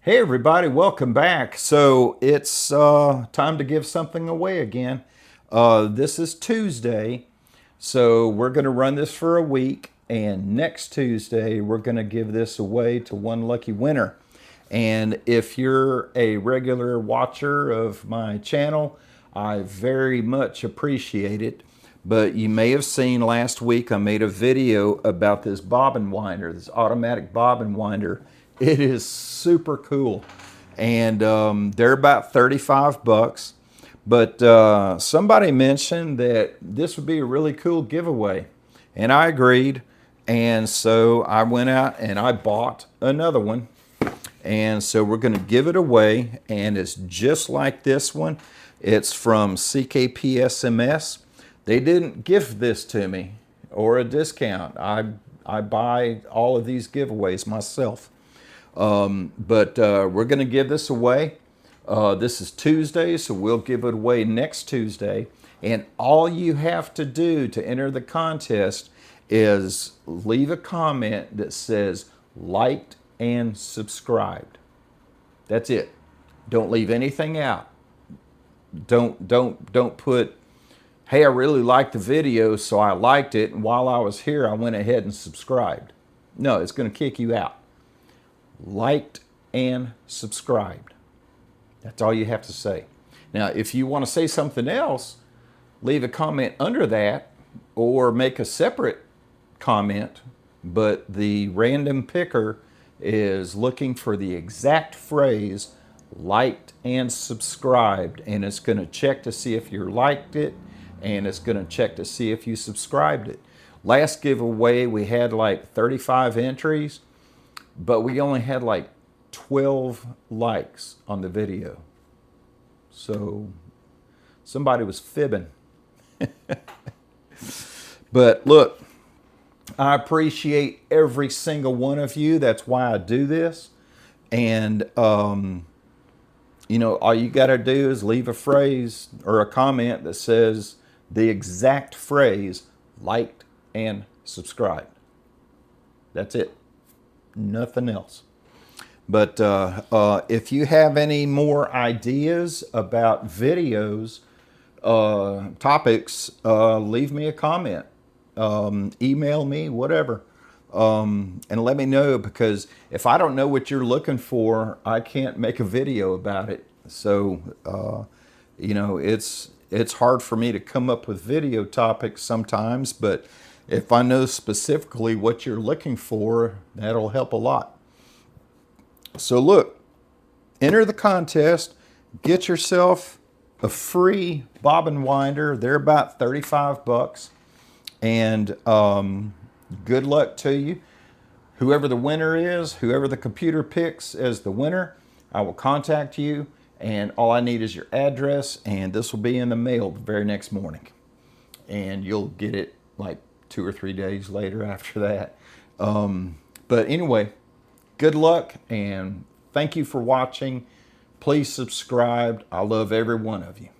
Hey everybody, welcome back. So it's time to give something away again. This is Tuesday, so we're going to run this for a week, and next Tuesday we're going to give this away to one lucky winner. And if you're a regular watcher of my channel, I very much appreciate it. But you may have seen last week I made a video about this bobbin winder, this automatic bobbin winder. It is super cool, and they're about 35 bucks. But somebody mentioned that this would be a really cool giveaway, and I agreed. And so I went out and I bought another one, and so we're going to give it away. And it's just like this one. It's from CKPSMS. They didn't gift this to me or a discount. I buy all of these giveaways myself. But we're going to give this away. This is Tuesday, so we'll give it away next Tuesday. And all you have to do to enter the contest is leave a comment that says liked and subscribed. That's it. Don't leave anything out. Don't put, hey, I really liked the video, so I liked it, and while I was here, I went ahead and subscribed. No, it's going to kick you out. Liked and subscribed. That's all you have to say. Now, if you want to say something else, leave a comment under that or make a separate comment, but the random picker is looking for the exact phrase liked and subscribed, and it's going to check to see if you liked it, and it's going to check to see if you subscribed it. Last giveaway we had like 35 entries, but we only had like 12 likes on the video. So somebody was fibbing. But look, I appreciate every single one of you. That's why I do this. And, you know, all you got to do is leave a phrase or a comment that says the exact phrase liked and subscribed. That's it. Nothing else. But if you have any more ideas about videos, topics, leave me a comment, email me, whatever, and let me know, because if I don't know what you're looking for, I can't make a video about it. So you know, it's hard for me to come up with video topics sometimes, but if I know specifically what you're looking for, that'll help a lot. So look, enter the contest, get yourself a free bobbin winder. They're about 35 bucks. And good luck to you. Whoever the winner is, whoever the computer picks as the winner, I will contact you. And all I need is your address, and this will be in the mail the very next morning. And you'll get it like 2 or 3 days later after that. But anyway, good luck, and thank you for watching. Please subscribe. I love every one of you.